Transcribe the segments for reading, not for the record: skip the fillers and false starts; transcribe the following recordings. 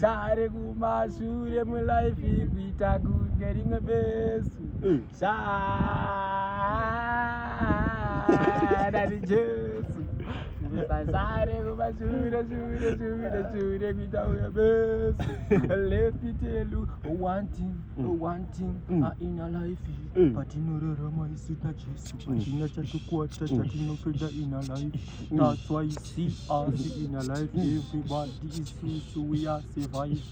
Share kumashure mu life kuita kunge rimwe besu. Share ni Jesu. Share kumashure kuita kunge besu. Let me tell you one thing in your life. But you know the Rama is not Jesus. You know that you quarter that you know in your life. That's why you see us in your life. Everybody is free, so we are survived.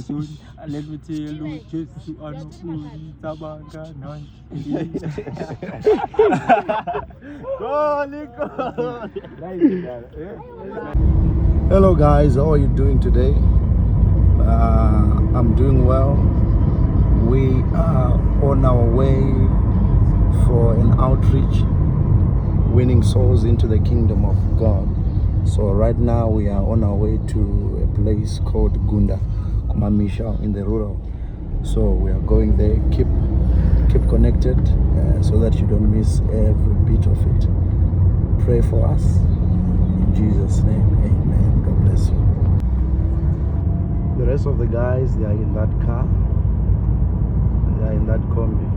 Soon, let me tell you, Jesus, I know who is Tabanga Hello guys, how are you doing today? I'm doing well. We are on our way for an outreach, winning souls into the kingdom of God. So right now we are on our way to a place called Gunda, Kumamisha in the rural. So we are going there. Keep connected so that you don't miss every bit of it. Pray for us. In Jesus' name, amen. God bless you. The rest of the guys, they are in that car. They are in that combi.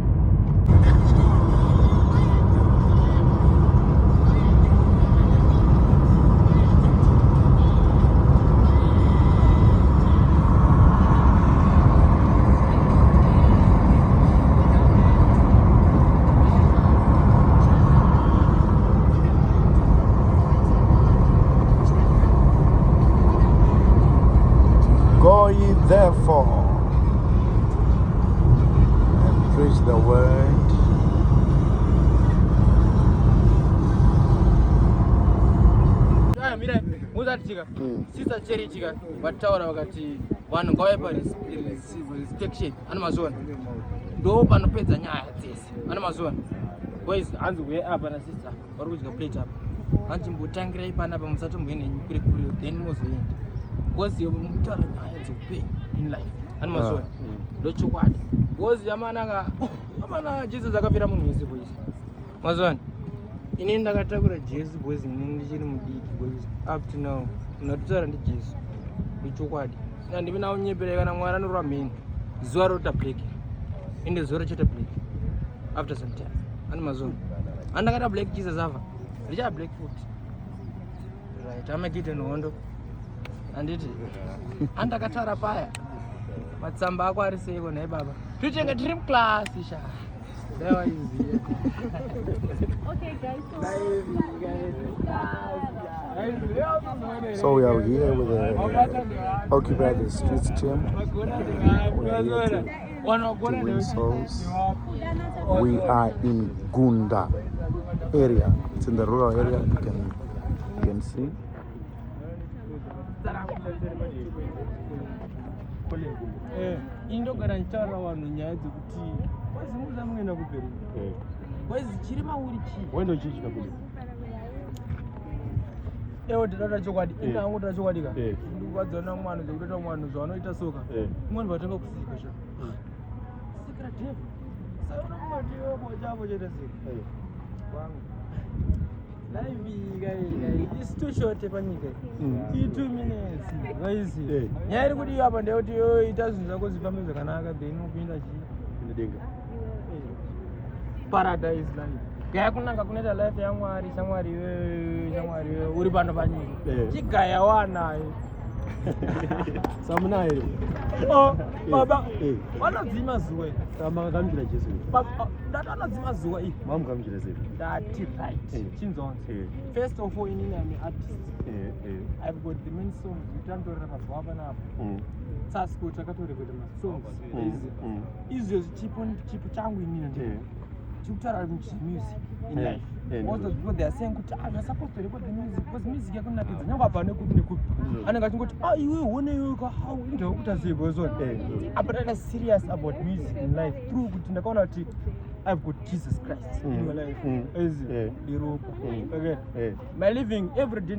Go ye therefore and preach the word. Mira, muzatika. Sister Cherry chika. Vataura vakati vanhu ngavaipa restriction. Ana mazona. Ndo panopedza nyaya dzese. Ana mazona. Boys, hanzi uye apa na sister. Vari kudya plate apa. Hanzi mbotangirai panapa musatomboenda kure then mozoenda. Because you mutaura nyaya dzeupenyu in life. Ana mazona. Ndo chokwadi. Because amana Jesus akafira munhu wese boys. Mazona. Ini ndakatakura Jesu boys ndichiri mudiki boys up to now ndatotaura ndi Jesu ndichokwadi ndandime nawo nyepereka na Mwari anorwa mheni zuva rota break ende zuva rachota break after some time ani mazona andakata black Jesus ava ndicha black foot right amakite nhondo anditi andakatara paya matsamba ako ari seiko nhai baba titenge tiri muclass sha. Okay guys, So we are here with the Occupy the Streets team. We are here to win souls. We are in Gunda area. It's in the rural area. You can see. Indogara nchara vanhu nyaya dzekuti kwazimuza muenda kuperi kwazi chiri mauri chii Wendo chichika kuli. Ewo ndinoda chokwadi ingango ndinoda chokwadi ka ndikukwadzana mwana dzekutoita mwana zvanoita soka umweni vatanga kusika sha sikira devil saona kumatiwe chavo chete sika wangu live is too short panyika 2 minutes guys nyaya iri kuti apa ndekuti ita zvinhu zvako zvifambe zvakanaka then upinda chii Denga. Paradise life. Gaya kunanga kunoita life yaMwari, shamwari wewe uri pano panyika. Chigaya wanayo. Samunayo. Baba. Vanodzima zuwa. Makamukira Jesu. Ndatonodzima zuwa iyi. Mamukamukira sei? That's right. Chinzonzi. First of all, inini I'm an artist. I've got the main songs. Nditantorera mazuva panapa. Sasko takatorekota masongs. Izvo chipo changu inini ndiko. Chikutaura music in life. Also because they are saying kuti you're supposed to record the music because music yakunakidza nyangwe apa nekupi nekupi. Anenge achingoti iwe one iwe how ndau kutazibwe so. But I'm serious about music in life through kuti ndakaona kuti I've got Jesus Christ in my life. Okay. My living every day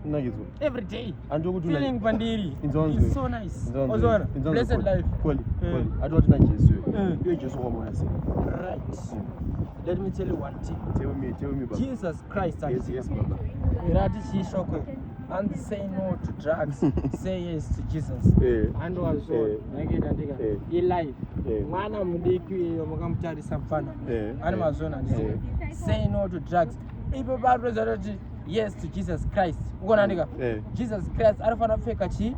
Nagizo. Every day. Feeling pandiri. It's so nice. Ozona. Blessed life. Kweli. Adwa tuna Jesu. Yo Jesu wa mwana. Right. Let me tell you one thing. Tell me baba. Jesus Christ. Yes baba. Irati shishoko. and say no to drugs, say yes to Jesus. And also, life. Mwana mudiki mukamutarisa mfana. Ani mazona ndise. Say no to drugs. Ipo bado zaroti yes to Jesus Christ. Ukona ndika? Jesus Christ arifana feka chi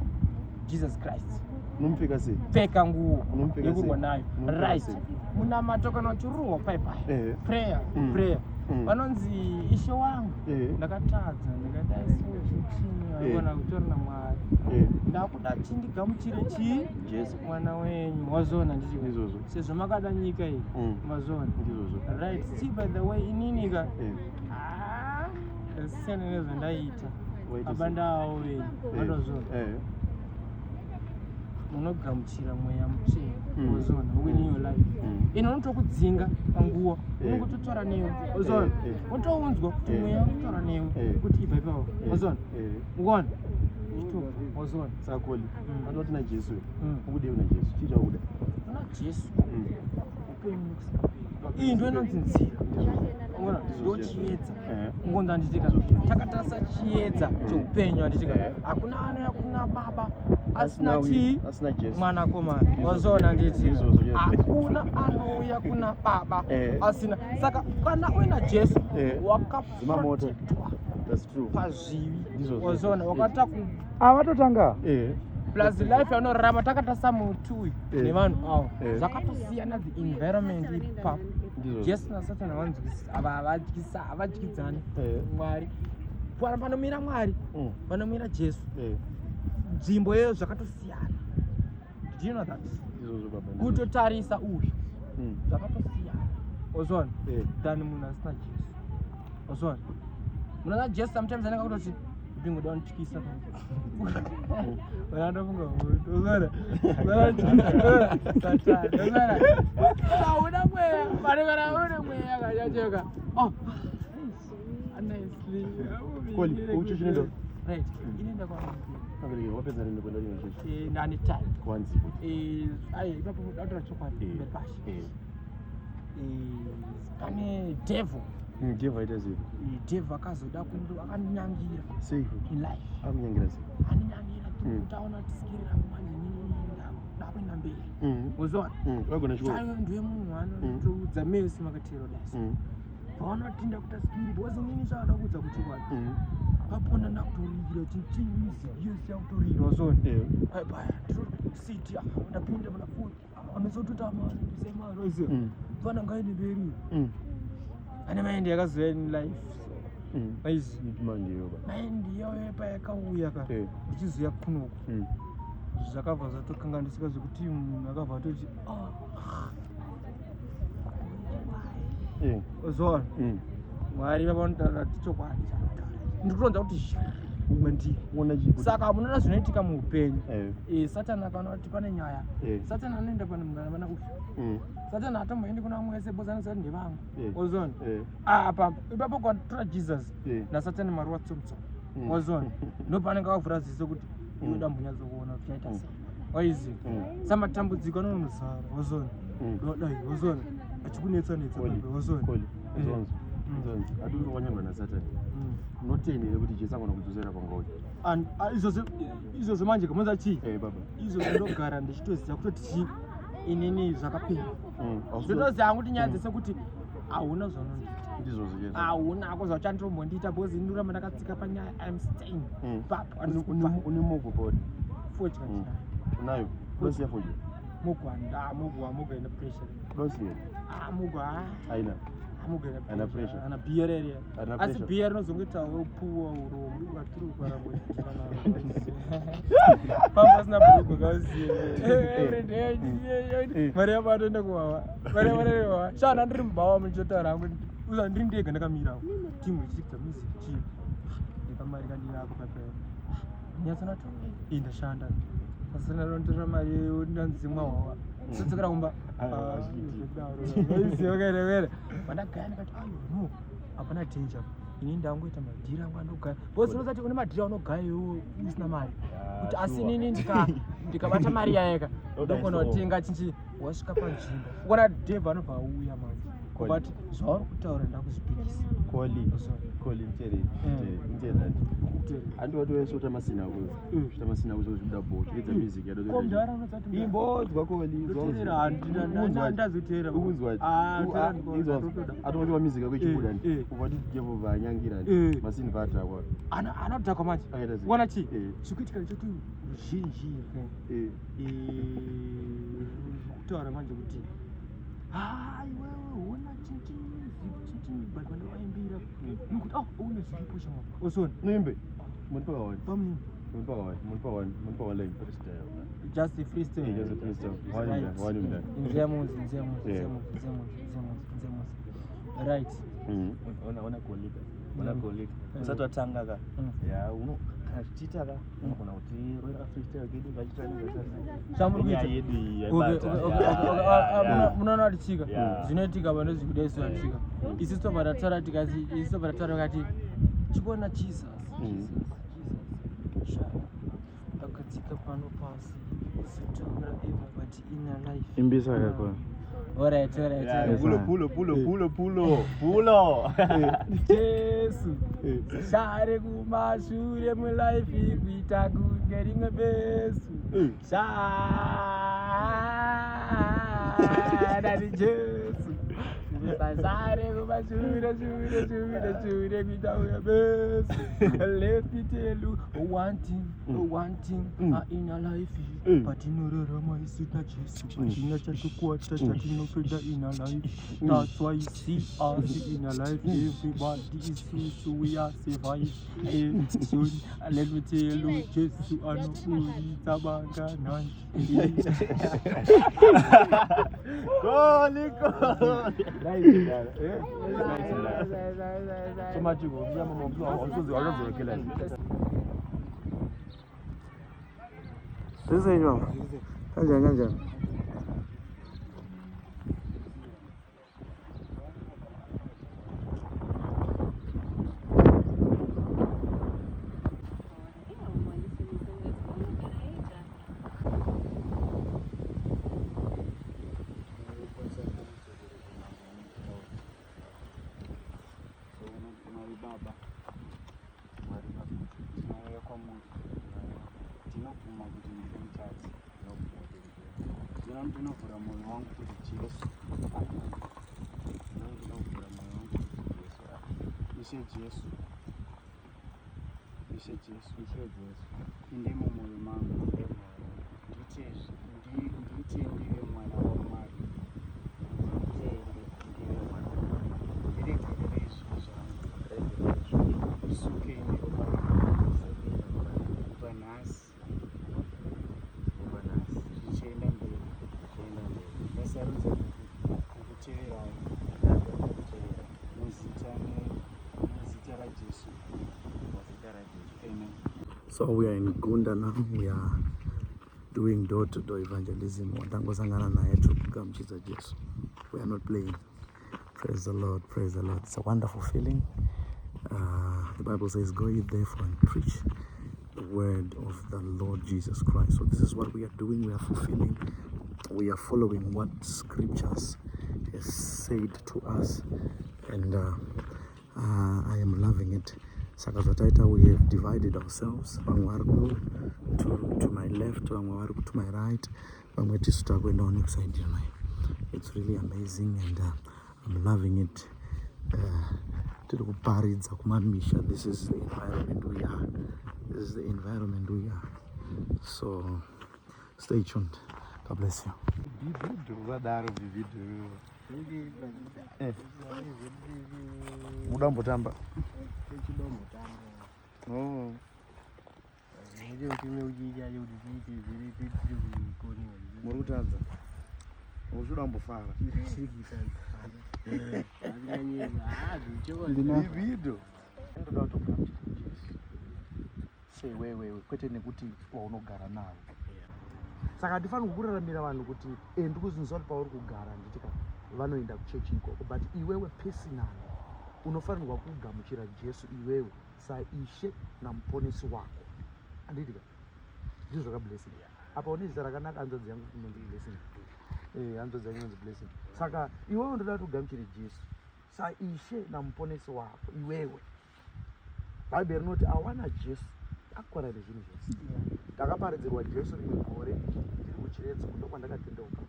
Jesus Christ. Unomfika si? Feka nguo. Yekuwa nayo. Right. Muna matoka na churuo paipa. Prayer. Vanonzi ishe wangu ndakatadza ndikadaisi chini waona kutori na Mwari ndakuda chindigamuchire Jesu mwana wenyu wazona ndichizozo sezvo makada nyika iyi wazona ndizozo right see by the way ininika siyana nezvandaita abandawo wenyu vatozona unogamuchira mweya mutsvene wazona winning your life ino unotokudzinga panguwa unokutotora newe wazona unotounzwa kuti mweya unotora newe kuti ibva ipapo wazona ukona wazona sakoli anoti na Jesu ukude una Jesu chita ukuda una Jesu upenyu iyi ndo inonzi nzira ngona ndochiedza ngonda nditika takatasa chiedza cheupenyu anditika hakuna baba asina Jesu mwana komana wazona nditi hakuna anouya kuna baba asina saka kana uina Jesu wakaprotektwa pazvivi wazona wakata avatotanga plus life yanorarama takatasa muti uyu nevanhu avo zvakatosiyana the environment iri papo Jesu naSatan havadyidzani Mwari panomira Mwari panomira Jesu nzvimbo yeyo zvakatosiyana. Do you know that? Kutotarisa uyu zvakatosiyana ozona than munhu asina Jesu ozona munhu asina Jesu sometimes anenge kutoti ndingoda kunityisa vanatofunga ozona ozona sauna mweya vanhu vanaone mweya akachachoka honestly koli uchichinondo right inoenda kwa wapedza nini kwenda ino chechi ndani time kwanzi ipapo datora chokwadi bepashi pane devil aita zero devil akazoda akandinyangira sei in life akunyangira sei andinyangira utaona tisikirira manje nini ndakwenda mberi uzona wagona chikoro chayo ndiwe munhu anotoudza mesi makatero dasi paanotinda kutasikiri bozi nini chaada kuudza kuchikwadi papona ndakutorigira kuti chimizi yose yakutorira wazona baya ndirositi ndapinda muna foni anozotoita mari ndisemari waize fana ngaine mberi ane maindi yakazoya in life aizi maindi yayo payakauya ka ndichizoya kunoku zvakabva zvatokanganisika zvekuti munhu akabva atoti uzona Mwari vapanotaura tichokwadi ndikuronza kuti saka munoona zvinoitika muupenyu Satani akanaona kuti pane nyaya Satani anoenda pane munhu anavana uyu Satani hatomboendi kuna mwese bozanisa ndevamwe ozona apa ipapo kwatotora Jesus naSatani maruva tsomutsoma ozona ndopanenge akavhura ziso kuti iwe dambunyatsokuona kuti chaita sei waizi samatambudziko anonomuzara ozona dai ozona achikunetsa ozona aduri wanyangwa naSatani unotenere kuti Jesu agona kudzosera pangauri izvozvo manje kamonza chii baba izvozvo ndogara ndichitoziva kutoti inini zvakapera ndotoziva kuti nyaya dzese kuti hauna zvaunondiita hauna akozva uchanditombondiita because ndoramba ndakatsika panyaya I'm staying papo une mogo bodi forge kandinayo unayo unosiya forge mugwa ine pressure mugwa haina ana pressure ana beer area asi beer inozongoita upuwa urombi ukatiri ukaramoitika pamba sina buku kauziye every day mari yabatoenda kuwawa mari yabarewa shana ndiri mubawa muchotaura hangu uza ndiri ndega ndakamira timu ichikuta music chii ndikamari kandinako papera nyatsona to ndashanda asina rontora mari ndanzimwa wawa sotsokera kumba iziyokerevere vandagaya ndikati no hapana danger ini ndangoita madhiri angu andogaya bhosi unosati une madhiri anogaya iwe usina mari kuti asi nini ndikabata mari yayeka ndogona kutenga chinchi wasvika panzvimbo ukona devha anobva auya manje but zvauri kutaura ndakuzvipikisa Koli mtere andoti weso tamasina kuzo zvibuda bho chiedza music yacho komdara unotsati imbozwa Koli ndazotera ukunzwa atoti music yako ichibuda uvati jevo vanyangira masinvata kwa anodhakwa manje kuona chi chikuitika ndechoti ruzhinji kutaura manje kuti iwewe una chichi but when waimbira nikuti une zviripo shamwa osoni nimbe munipa one freestyle just a freestyle one nzemus right ona kolika usati watanga ka ya uno kachita ka unogona kuti roera freestyle kedu kachita yedu munoona kuti chika zvinoitika pane zvikudaiswa chika isi tobva tataura kati chikuona Jesus akatsika pano pasi sitora eva but ina life imbisa yakona alright pulo Jesu share kumashure mu life kuita kunge rimwe besu share Jesu basare kumashure kuita kunge besu let me tell you one thing in your life patinorarama isina Jesu china chatukwata chatinopeda in our life. That's why you see us in our life. Everybody is free, so we are survived. Soon, let me tell you, Jesus, I know who is Tabanga Nanti. So much you go. Also, the other killer. This is wrong. Ganja. Ndinovhura mwoyo wangu kuti Jesu ndinovhura mwoyo wangu kuti Jesu Ishe Jesu inde mumwoyo mangu nditi ndive mwana waMwari ndiregerere izvo zvangu usuke ine ropa panhasi zvichienda mberi ndasarudza kukuteverawo muzita raJesu. Amen. So we are in Gunda now. We are doing door-to-door evangelism. Watangosangana naye tukugamuchidza Jesu. We are not playing. Praise the Lord. It's a wonderful feeling. The Bible says, go ye therefore and preach the word of the Lord Jesus Christ. So this is what we are doing. We are fulfilling. We are following what scriptures has said to us. And I am loving it. Sakazataita, we have divided ourselves. Vamwe to my left, vamwe to my right, vamwe tisita kuenda on side here. It's really amazing and I'm loving it. Tiri kuparidza kumamisha. This is the environment we are. So stay tuned. God bless you. Mudambotamba. Murutadza. Uchidambofara. Video. Say wewe kwete nekuti waunogara nawo. Saka hatifaniri kuraramira vanhu kuti ndikuzinzwa kuti pauri kugara nditika vanoenda kuchechi ikoko, but iwewe personally unofanirwa kugamuchira Jesu iwewe saishe namuponesi wako. Anditika ndizvo zvakablessing. Apa une zita rakanaka, hanzvadzi yangu kunonzi blessing. hanzva dzangu inonzi blessing. Saka iwewe ndoda kuti ugamuchire Jesu saishe namuponesi wako iwewe. Bhaibheri rinoti awana Jesu akwana nezvinhu zvose. Ndakaparidzirwa Jesu rimwe gore ndiri kuchiredzo ndo kwandakatendeuka.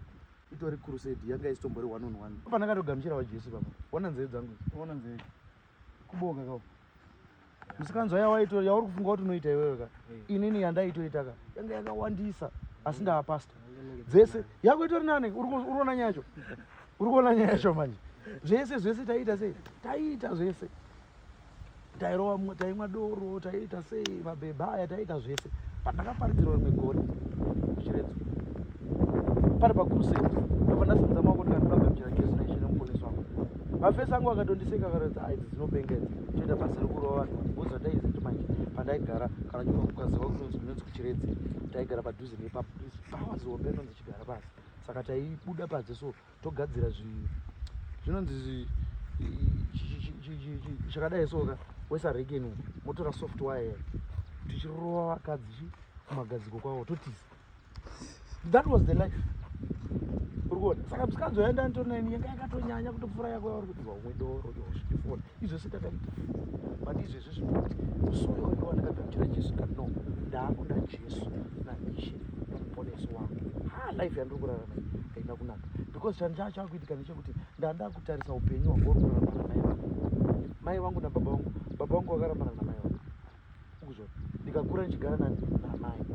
Itori crusade yanga isitombori 1-on-1. Pandakatogamuchirawo Jesu baba. Ona nzeve dzangu. Ona nzeve. Kubonga kawo. Musikanzwa yawaito yauri kufunga kuti unoita iwewe ka. Inini yandaitoita ka. Yanga yakawandisa asi ndaapasta. Dzese yako itori nani urikuona nyacho. Urikuona nyacho manje. Zvese taita sei? Taita zvese. Tairowa taimwa doro, taita sei mabhebhaya, taita zvese. Pandakaparidzirwa rimwe gore kuchiredzo. Pari pakurusei ndopandasindza maoko ndikanogamuchira Jesu naishe nemuponesi wangu. Mafesi angu akatondiseka akaratidza idzi dzinopenga idzi toita basa rekurova vanhu vanobudzwa ndaiziti manje pandaigara kana nyuma kukaziva kunonzi kuchiredzi taigara padhuze nepapo pawazihombe inonzi chigara pasi. Saka taibuda padze so togadzira zvinonzi zvakadai soka wesarekeni motora software tichirova vakadzi kumagadziko kwavo totiza. That was the life. Urikuona saka musikanzoenda ntoneni yanga yakatonyanya kutopfura yako yauri kuti vamwe doro yosvifona izvose takaita but izvezvi zvinoti musuyo iwa ndakagamuchira Jesu kati no ndaakuda Jesu naishe muponesi wangu. Life yandiri kurarama haina kunaka because chandaa chakuitika ndechekuti ndanda kutarisa upenyu hwangu uri kurarama namai vangu. Mai vangu nababa vangu, baba vangu vakarambana namai vangu ukuzvona ndikakura ndichigara namai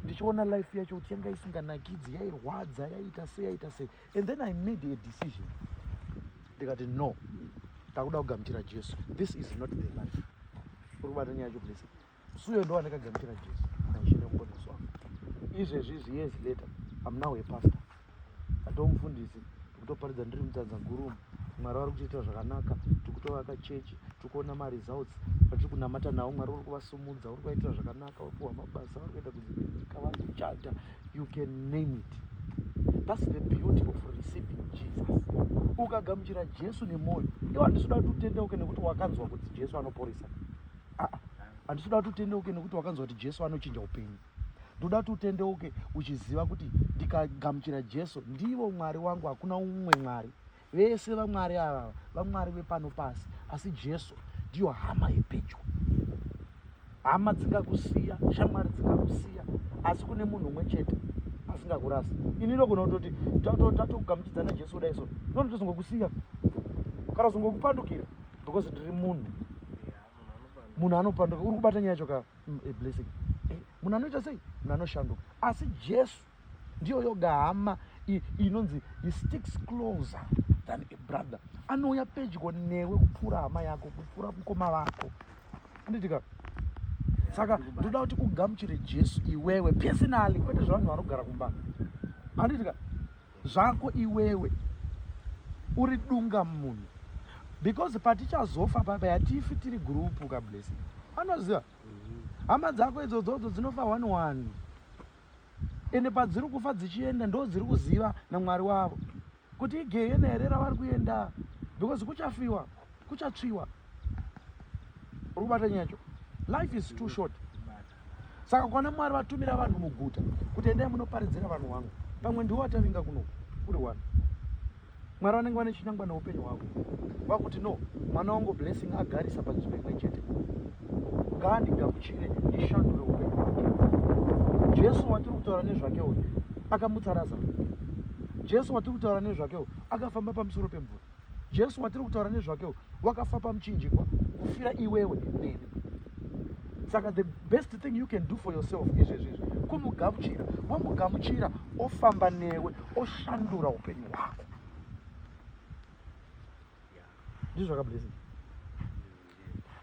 ndichiona life yacho kuti yanga isinganakidzi yairwadza yaita sei and then I made a decision ndikati no ndakuda kugamuchira Jesu. This is not the life. Urikubata nyaya yacho blessing suyo ndo andakagamuchira Jesu naishe nemuponesi wangu. Izvezvi years later I'm now a pastor. Atomufundisi ndikutoparidza ndiri mudzanzangurumu. Mwari vari kuchiita zvakanaka tikutovaka chechi tikuona maresults patiri kunamata nawo. Mwari uri kuvasumudza uri kuvaitira zvakanaka uri kuwa mabasa vari kuenda kudzivirika vari kuchata you can name it. That's the beauty of receiving Jesus. Ukagamuchira Jesu nemwoyo iwo handisuda kuti utendeuke nekuti wakanzwa kuti Jesu anoporesa. Handisuda kuti utendeuke nekuti wakanzwa kuti Jesu anochinja upenyu. Ndoda kuti utendeuke uchiziva kuti ndikagamuchira Jesu ndivo Mwari wangu, hakuna umwe Mwari. Vese vamwari ava vamwari vepano pasi asi Jesu ndiyo hama yepedyo. Hama dzingakusiya, shamwari dzingakusiya asi kune munhu umwe chete asingakurasi. Ini ndinogona kutoti tatokugamuchidzana Jesu kudai so ndinotozongokusiya kana kuzongokupandukira because ndiri munhu. Munhu anopanduka. Uri kubata nyaya yacho ka blessing. Munhu anoita sei? Munhu anoshanduka. Asi Jesu ndiyo yoga hama inonzi he sticks closer than a brother. Anouya pedyo newe kupfuura hama yako, kupfuura mukoma wako. Anditika saka ndoda kuti ugamuchire Jesu iwewe personally kwete zvavanhu vanogara kumba. Anditika zvako iwewe uri dunga munhu because patichazofa baba yatifi tiri group ka blessing. Anoziva hama dzako idzodzo dzinofa 1-1 ende padziri kufa dzichienda ndo dziri kuziva naMwari wavo kuti igehena here ravari kuenda because kuchafiwa kuchatsviwa. Uri kubata nyacho life is too short. Saka kwana Mwari vatumira vanhu muguta kuti endai munoparidzira vanhu vangu pamwe ndiwo watavinga kuno uri wani. Mwari vanenge vane chinangwa neupenyu hwako vakuti no mwana wangu blessing agarisa panzvimbo imwe chete ngaandigamuchire ndishandure upenyu hwake. Jesu watiri kutaura nezvakewo akamutsa Lazaro. Jesu watiri kutaura nezvakewo akafamba pamusoro pemvura. Jesu watiri kutaura nezvakewo wakafa pamuchinjikwa kufira iwewe neni. Saka the best thing you can do for yourself izvezvizvi kumugamuchira. Wamugamuchira ofamba newe oshandura upenyu hwako. Ndizvo zvakablessing.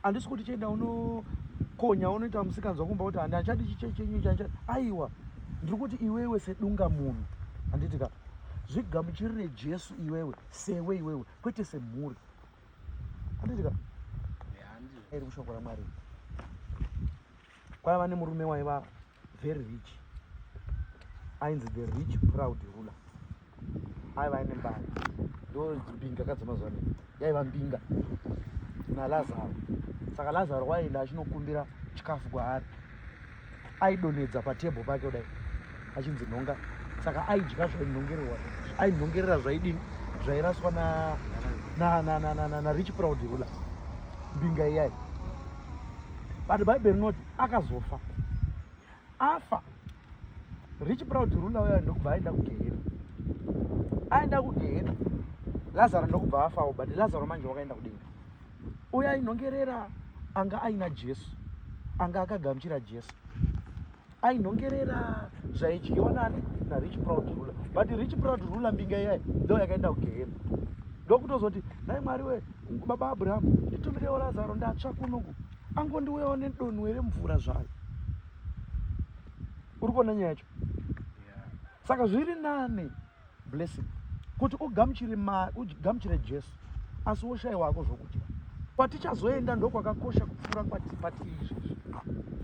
Handisi kuti chenda unokonya unoita musikanzwa kumba kuti handachadi chichenyu chanchadi. Aiwa ndiri kuti iwewe sedunga munhu handitika zvigamuchirire Jesu iwewe sewe iwewe kwete semhuri. Handitika iri kushoko raMwari. Kwaiva nemurume waiva very rich ainzi the rich proud ruler. Aiva aine mbari ndo mbinga kadzamazuva ano yaiva mbinga naLazaro. Saka Lazaro waenda achinokumbira chikafu kwaari aidonedza patebho pake kudai achinzi nhonga saka aidya ainhongerera zvaidini zvairaswa na Rich Proud ruler mbinga iyai. But Bible rinoti akazofa, afa Rich Proud ruler uya ndokubva aenda kugehena, aenda kugehena. Lazaro ndokubva afawo, but Lazaro manje wakaenda kudenga. Uya ainhongerera anga aina Jesu, anga akagamuchira Jesu, ainhongerera zvaidyiwa nani naRich Proud ruler. But Rich Proud ruler mbinga iyai ndo yakaenda kugehena. Ndokutozoti nai Mwari we baba Abraham nditumirewo Lazaro ndatsvaka unoku angondiuyawo nedonhu remvura zvayo. Uri kuona nyaya yacho? Saka zviri nani blessing kuti ugamuchire Jesu asi woshayiwa wako zvokudya. Patichazoenda ndokwakakosha kupfuura kwatiri izvezvi.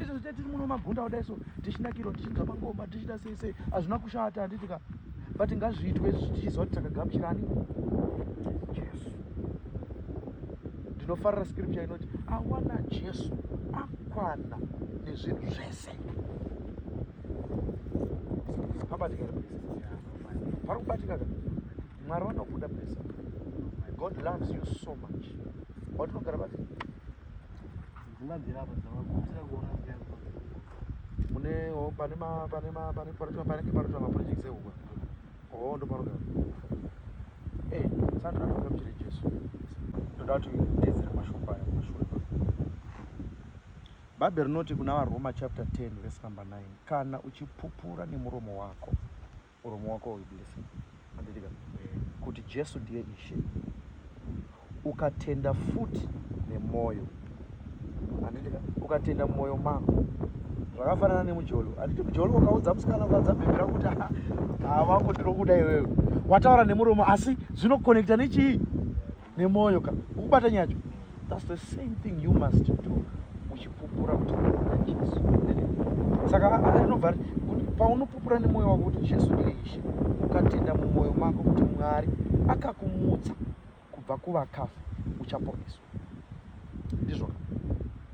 Izvo tiri muno magunda kudai so tichinakirwa tichidya mangoma tichida sei hazvina kushata handitika, but ngazviitwe tichiziva kuti takagamuchirani Jesu. Ndinofarira scripture inoti awana Jesu akwana nezvinhu zvese. Pabatika pari kubatika Mwari vanokuda blessing. God loves you so much. Watinogara bati munewo panenge parotwa maprojects ehuwa ndo panogara saka ndinogamuchire Jesu. Ndoda kuti ndedzere mashoko aya mashure. Bhaibheri rinoti kuna vaRoma chapter 10 verse number 9, kana uchipupura nemuromo wako blessing andidika kuti Jesu ndiye Ishe, ukatenda futi nemoyo andidika, ukatenda mumwoyo mako zvakafanana nemujolo. Handiti mujolo ukaudza musikana ukadzabhebhera kuti havangu ndinokuda iwewe, wataura nemuromo asi zvinokonekta nechii? Nemoyo. Ukubata nyacho. That's the same thing you must do uchipupura kuti na Jesu. Saka anobva kuti paunopupura nemoyo wako kuti Jesu ndiye Ishe, ukatenda mumwoyo mako kuti Mwari akakumutsa kubva kuvakafa, uchaponeswa. Ndizvo.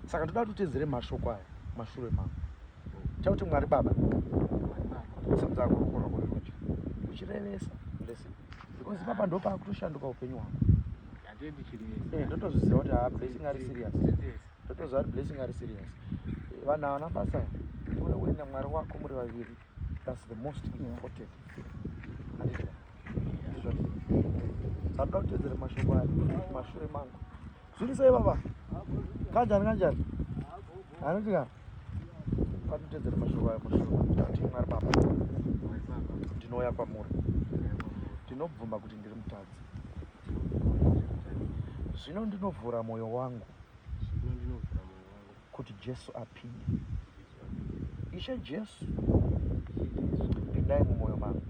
Saka ndoda kuti tedzere mashoko aya mashure mako. Chakuti Mwari Baba simudza kurokora kurerwacho uchirevesa blessing, because Baba ndo pakutoshanduka upenyu hwako. Ndotozviziva kuti blessing ari serious. Ndotoziva kuti blessing ari serious. Vanhu havana basa uye naMwari wako muri vaviri. That's the most important. Handiti ndizvo. Saka kutedzera mashoko aya mashure mangu. Zviri sei baba? Kanjani? Anotika patitedzera mashoko aya mashure. Kuti Mwari Baba ndinouya kwamuri, ndinobvuma kuti ndiri mutadzi. Zvino ndinovhura mwoyo wangu kuti Jesu apinde. Ishe Jesu, pindai mumwoyo mangu,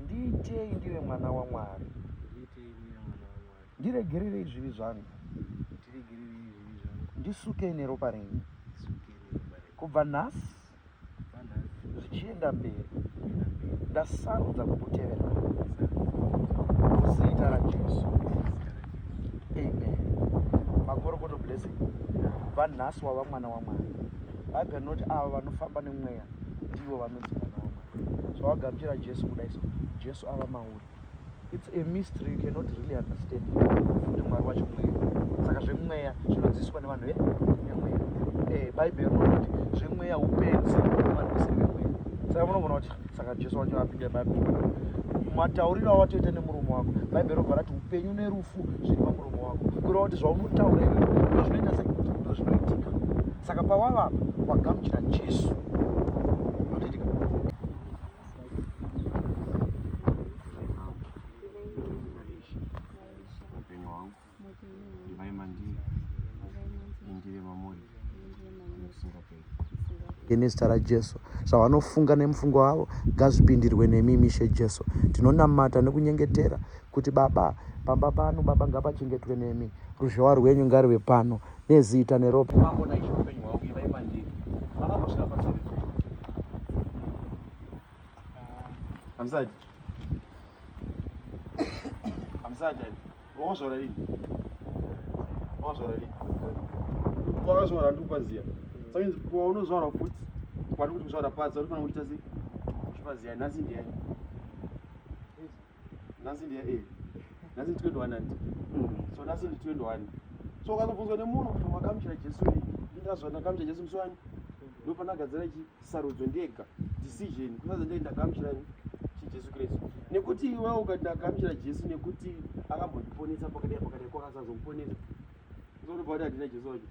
ndiitei ndive mwana waMwari, ndiregererei zvivi zvangu, ndisukei neropa renyu. Kubva nhasi zvichienda mberi ndasarudza kukutevera muzita raJesu. Amen. Makorokoto blessing. Kubva nhasi wava mwana waMwari. Bhaibheri rinoti ava vanofamba nemweya ndivo vanonzi vana waMwari. So wagamuchira Jesu kudai so Jesu ava mauri. It's a mystery you cannot really understand. Kuti Mwari wacho mweya. Saka zvemweya zvinodzidziswa nevanhu vemweya. Bhaibheri rinoti zvemweya upenzi vanhu vemweya. Saka munogona kuti saka Jesu wacho apinda Bhaibheri. Matauriro awatoita nemuromo wako. Bhaibheri robva rati upenyu nerufu zviri pamuromo wako. Kureva kuti zvaunotaura iwe ndozvinoita sekuti zvinoitika. Saka pawava wagamuchira Jesu. Anoitika. Upenyu wangu ndivaima ndiri mamuri usingaperi. Nezita raJesu, zvavanofunga nemufungo wavo ngazvipindirwe nemimi Ishe Jesu. Tinonamata nekunyengetera kuti Baba, pamba pano Baba ngapachengetwe nemi, ruzhowa rwenyu ngarive pano nezita neropa. Vangona Ishe upenyu hwavo ivaima ndiri vakanosvika patseri. Hamsati wakazvora rini? Ndikupaziya. Saka paunozvaura futi kwari kuti kuzvaura padza unofana kuita sei? ziya nasi ndiye nasi ndi 21 andi so nasi ndi 21 so ukazobvunzwa nemunhu kuti wakamuchira Jesu ndinazva ndakamuchira Jesu musi wani ndopanagadzira chisarudzo ndega decision kusaza ndei ndakamuchirani chiJesu Kristu nekuti iwe ukati ndakamuchira Jesu nekuti akambondiponesa pakati kwakasazomuponesa zvinobva kuti handina Jesu wacho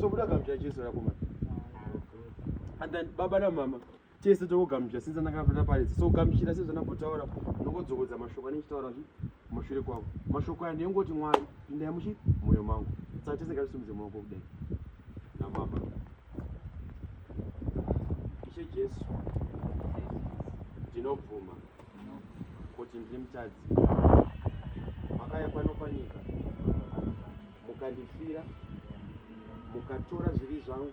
so kuti akamuchira Jesu rakomana and then baba namama tese tokugamuchira since ndakapata paridzi so ugamuchira sezvanambotaura nongodzokodza mashoko anechitaura mushure kwavo mashoko aya ndeyongoti Mwari pindai muchi mwoyo mangu saka tese ngatisimudze maoko kudai namama Ishe Jesu ndinobvuma kuti ndiri mutadzi makauya pano panyika mukandifira mukatora zvivi zvangu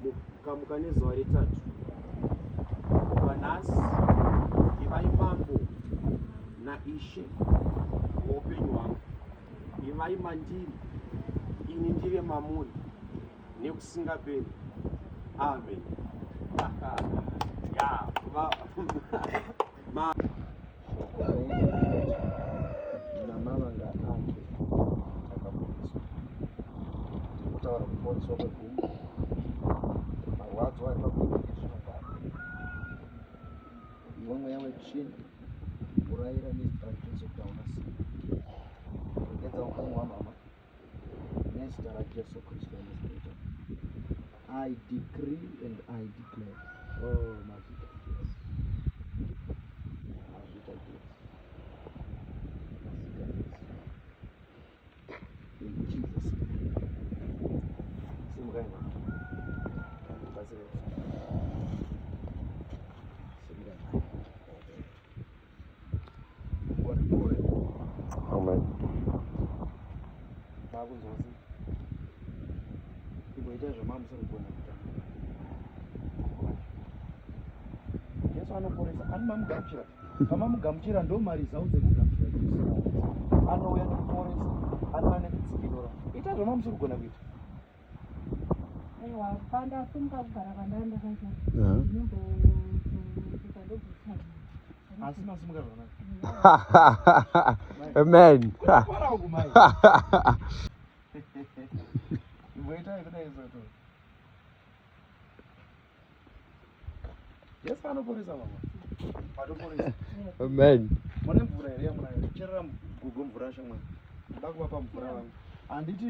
mukamuka nezuva retatu panhasi ivai mambo naishe woupenyu hwangu ivai mandiri ini ndive mamuri nekusingaperi amen namama ngaange takaponeswa kutaura kuponeswa kwegumbo marwadzo ari pakuizvinogara iwe mweya wetsvina urayira nezita raJesu kuti hauna simba regedza upenyu hwamama nezita raJesu Kristu anozareta I decree and I declare mazita Jesu mazita Jesu in Jesus name simgaina bazire simgaina what boy amen bakunzozi iboita zvamamusoro kugona kutanga Jesu anoporesa anomamugamuchira pamamugamuchira ndo mari zau dzekugamuchira Jesu anouya nekuporesa anouya nekudzikinura ita zvamamusoro kugona kuita aiwa pandasumuka kugara pandandakaita asi masumuka zvakanaka Amen. kwarawo kumai imboitai kudai zoto Jesu anoporesa mama patoporesa Amen. mune mvura here yamunacherera gugu mvura shamwari ndoda kuvapa mvura vangu handiti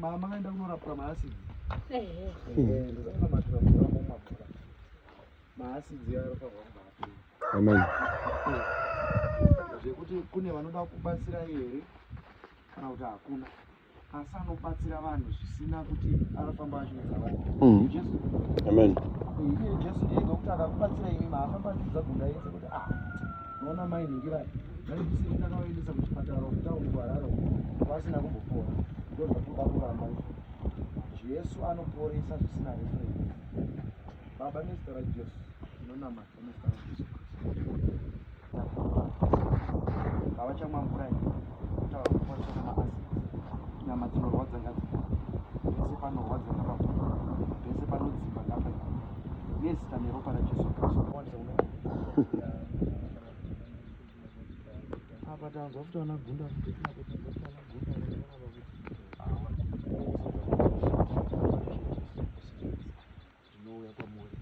makaenda kunorapwa maasidzi ndosanamatira mvura mumavura maasidzi aroparwa kumbaapera Amen. zvekuti kune vanoda kubatsira here kana kuti hakuna asi anobatsira vanhu zvisina kuti anofamba achiudza vanhu Jesu Amen. iye Jesu ndiega kuti akakubatsira imi maafamba achiudza gunda yese kuti noona mai ningirai ngaibvisiri ndakavaendesa kuchipatara kutaundi kwararo vasina kumbopora ndo zvakuda kuramba Jesu anoporesa zvisina referensi baba nezita raJesu ndinonamata nezita raJesu havachamwamvurai kutaura kuporesa kwemaasidi nyama dzinorwadza ngadzika pese panorwadza ngapavhurwa pese panodzimba ngapaika nezita neropa raJesu Kristu apa tanzwa kuti ana gunda ndinouya kwamuri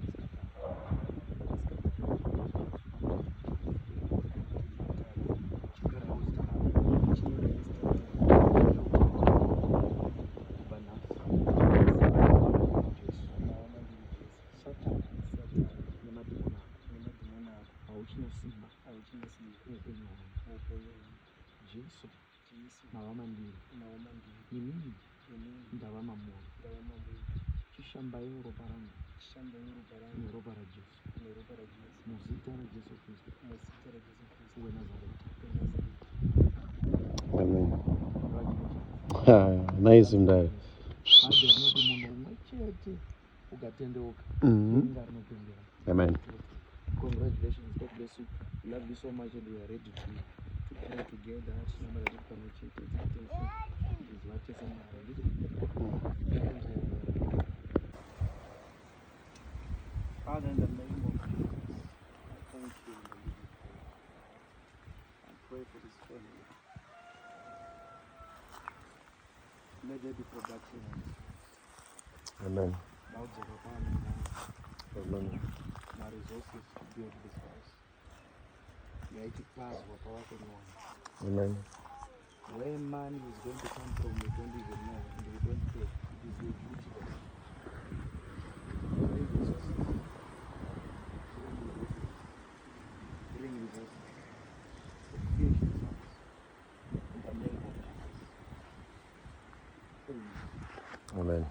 Jesu mavamandiri inini ndava mamuri chishambai ropa rangu neropa raJesu muzita raJesu Kristu weNazareta. Amen. Nice mdai. Hadi anoti munhu umwe chete ukatendeuka denga rinopembera. Amen. Congratulations, God bless you. We love you so much and we are ready to pray together. Somebody pano chete izvatese mara nditi Father, in the name of Jesus, I thank you. I pray for this family. Let there be production. Amen. Amen. My resources to build this house. May it pass what power can want. Amen. Where man is going to come from, we don't even know, and we don't care. It is your duty. Bring resources. Bring resources. Finish this house. In the name of Jesus. Amen.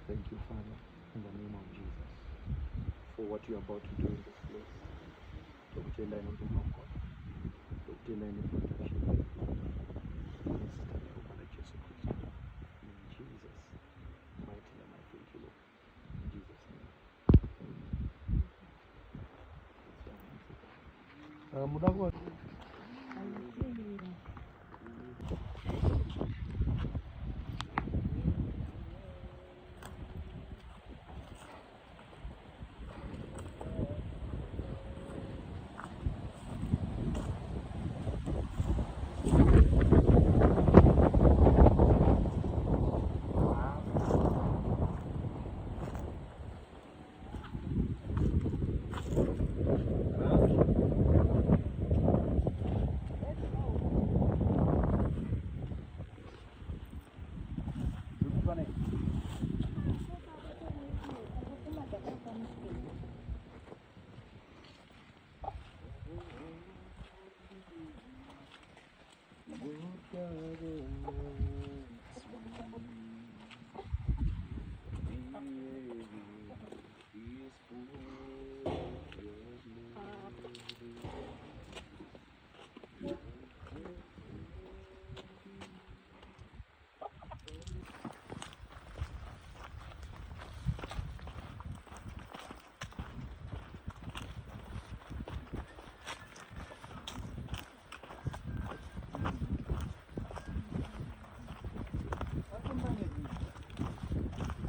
Thank you, Father, in the name of Jesus, for what you are about to do in this place. Tokutenda ino mtumoko, tokutenda ino protection. In Jesus' mighty name, I thank you, Lord. In Jesus' name.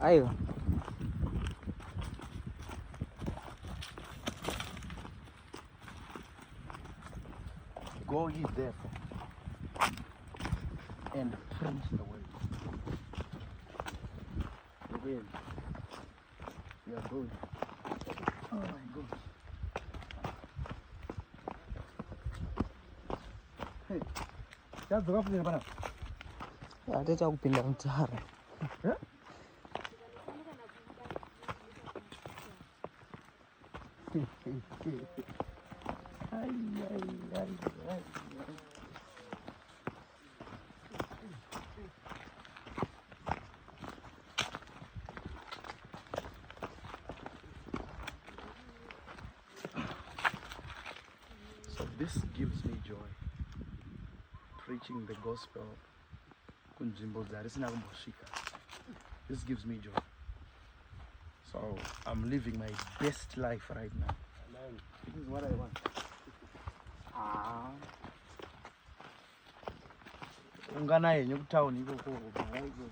Ayo. Go ye therefore and preach the word. The word. We are going. Oh my God. Hey, that's the rough thing about it. Ateta kupinda mtara. So this gives me joy. Preaching the gospel. This gives me joy. So I'm living my best life right now. This is what I want. Ungana yenye kutown iko kwa haiko.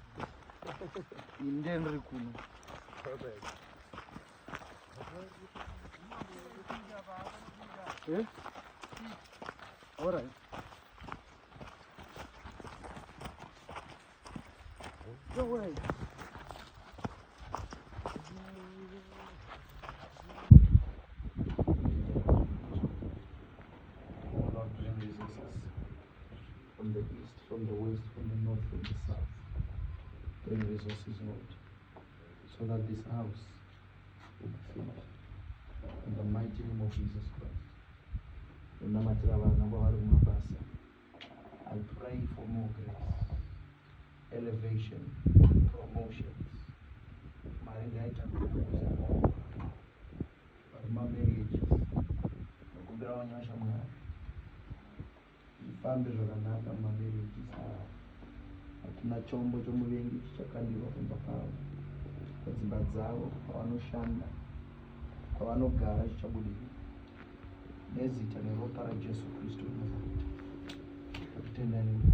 Indendri kuno. Perfect. Eh? All right. No way. Lord, bring resources from the east, from the west, from the north, from the south. Bring resources, Lord, so that this house will be finished. In the mighty name of Jesus Christ. I pray for more grace, elevation, promotions. My marriages, family, my marriages. I na chombo chomuvengi chichakandirwa kumba pavo, padzimba dzavo, pavanoshanda, pavanogara chichabudirira. Nezita neropa raJesu Kristu Nazareti. Kutenda nemi.